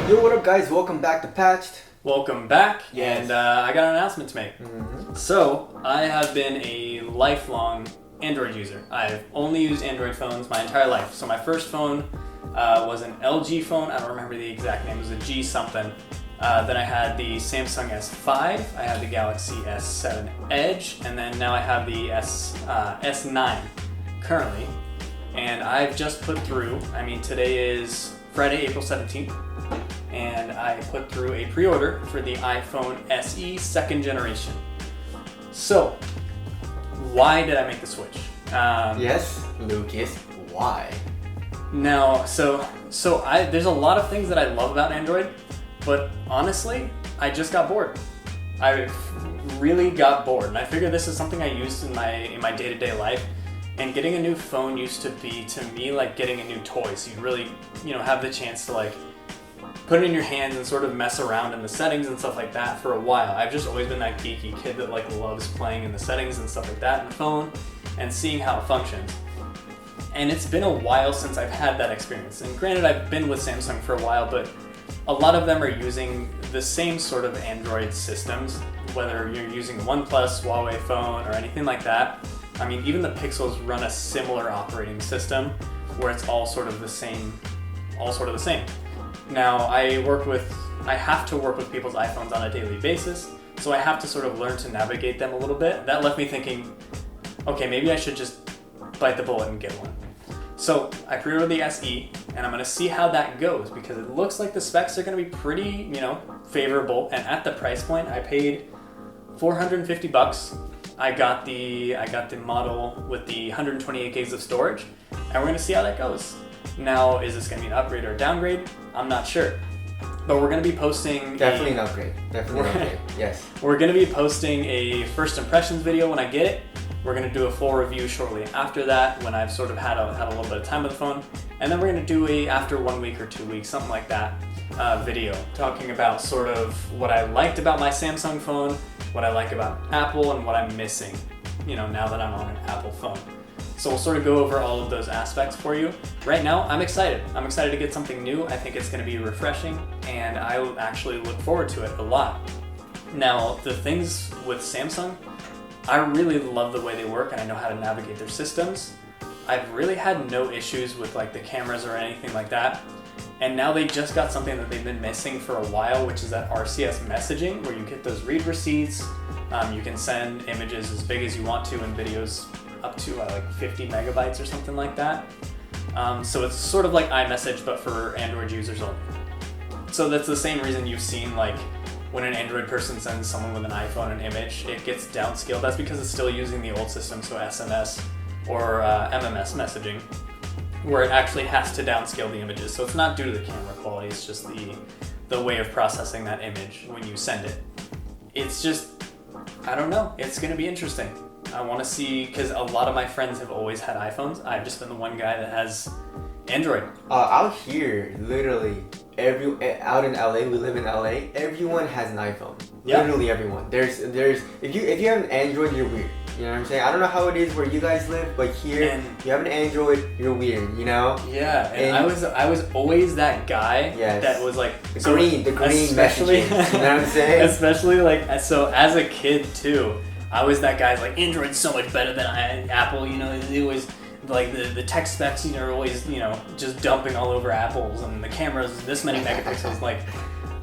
Yo, what up, guys? Welcome back to Patched. Welcome back, Yes. and I got an announcement to make. So, I have been a lifelong Android user. I've only used Android phones my entire life. So my first phone was an LG phone. I don't remember the exact name. It was a G something. Then I had the Samsung S5. I had the Galaxy S7 Edge, and then now I have the S9 currently. And I've just put through, today is Friday, April 17th, and I put through a pre-order for the iPhone SE second generation. So, why did I make the switch? Yes, Lucas, why? Now, there's a lot of things that I love about Android, but honestly, I just got bored. I really got bored, and I figured this is something I used in my day-to-day life. And getting a new phone used to be, to me, like getting a new toy. So you really, have the chance to like put it in your hands and sort of mess around in the settings and stuff like that for a while. I've just always been that geeky kid that like loves playing in the settings and stuff like that in the phone and seeing how it functions. And it's been a while since I've had that experience. And granted, I've been with Samsung for a while, but a lot of them are using the same sort of Android systems, whether you're using a OnePlus, Huawei phone, or anything like that. Even the Pixels run a similar operating system where it's all sort of the same. Now, I have to work with people's iPhones on a daily basis, so I have to sort of learn to navigate them a little bit. That left me thinking, okay, maybe I should just bite the bullet and get one. So I pre-ordered the SE, and I'm gonna see how that goes because it looks like the specs are gonna be pretty, favorable. And at the price point, I paid $450. I got the model with the 128 gigs of storage, and we're gonna see how that goes. Now, is this gonna be an upgrade or a downgrade? I'm not sure, but we're gonna be posting Definitely an upgrade. Yes. We're gonna be posting a first impressions video when I get it. We're gonna do a full review shortly after that when I've sort of had a little bit of time with the phone, and then we're gonna do after 1 week or 2 weeks, something like that, video talking about sort of what I liked about my Samsung phone, what I like about Apple, and what I'm missing, now that I'm on an Apple phone. So we'll sort of go over all of those aspects for you. Right now, I'm excited. I'm excited to get something new. I think it's going to be refreshing, and I actually look forward to it a lot. Now, the things with Samsung, I really love the way they work, and I know how to navigate their systems. I've really had no issues with like the cameras or anything like that. And now they just got something that they've been missing for a while, which is that RCS messaging, where you get those read receipts. You can send images as big as you want to and videos up to like 50 megabytes or something like that. So it's sort of like iMessage, but for Android users only. So that's the same reason you've seen like when an Android person sends someone with an iPhone an image, it gets downscaled. That's because it's still using the old system, so SMS or MMS messaging, where it actually has to downscale the images. So it's not due to the camera quality, it's just the way of processing that image when you send it. It's just, I don't know, it's gonna be interesting. I wanna see, because a lot of my friends have always had iPhones. I've just been the one guy that has Android. Out here, literally, out in LA, we live in LA, everyone has an iPhone. Yeah. Literally everyone. There's if you have an Android, you're weird. You know what I'm saying? I don't know how it is where you guys live, but here, you have an Android, you're weird, Yeah, and I was always that guy that was like... The green especially, messaging, you know what I'm saying? Especially so as a kid too, I was that guy's like, Android's so much better than Apple, it was like the tech specs, are always, just dumping all over Apple's, and the camera's this many megapixels. Like,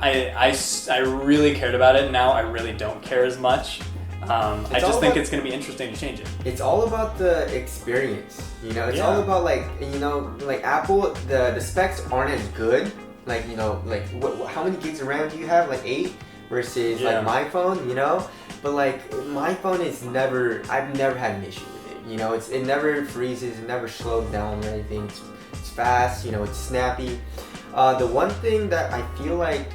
I really cared about it. Now I really don't care as much. I just think it's going to be interesting to change it. It's all about the experience, It's all about like Apple. The specs aren't as good. Like how many gigs of RAM do you have? Like 8 versus like my phone, But like my phone I've never had an issue with it. It never freezes, it never slows down or anything. It's fast, it's snappy. The one thing that I feel like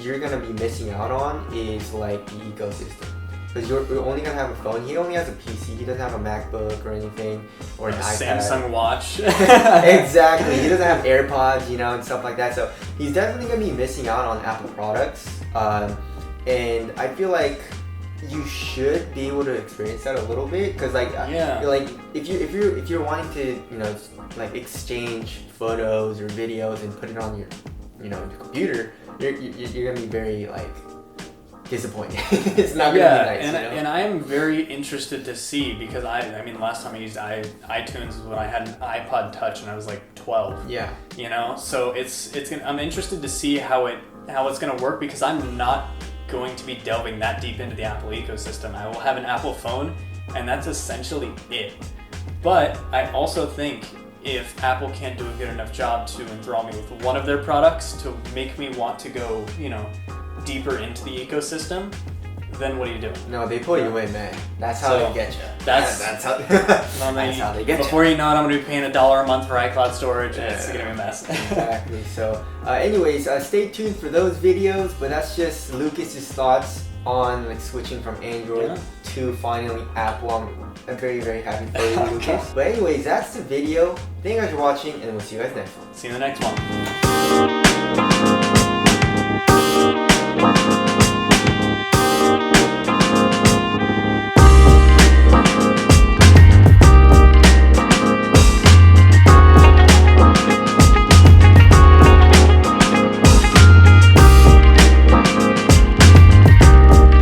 you're gonna be missing out on is like the ecosystem. Because you're only gonna have a phone. He only has a PC. He doesn't have a MacBook or anything, or an iPad. Samsung Watch. Exactly. He doesn't have AirPods, and stuff like that. So he's definitely gonna be missing out on Apple products. And I feel like you should be able to experience that a little bit, because like if you're wanting to like exchange photos or videos and put it on your you know, your computer, you're gonna be very like disappointed. It's not gonna be nice. And, you know? And I am very interested to see, because I mean, last time I used iTunes was when I had an iPod Touch and I was like 12. Yeah. You know, so I'm interested to see how it's gonna work, because I'm not going to be delving that deep into the Apple ecosystem. I will have an Apple phone, and that's essentially it. But I also think if Apple can't do a good enough job to enthrall me with one of their products to make me want to go, you know, deeper into the ecosystem, then what do you do? No, they pull you in, man. That's how they get you. That's how they get you. Before you know it, I'm going to be paying $1 a month for iCloud storage, and it's going to be a mess. Exactly. So, anyways, stay tuned for those videos. But that's just Lucas's thoughts on like switching from Android to finally Apple. I'm very, very happy for you, Lucas. But anyways, that's the video. Thank you guys for watching, and we'll see you guys next one. See you in the next one.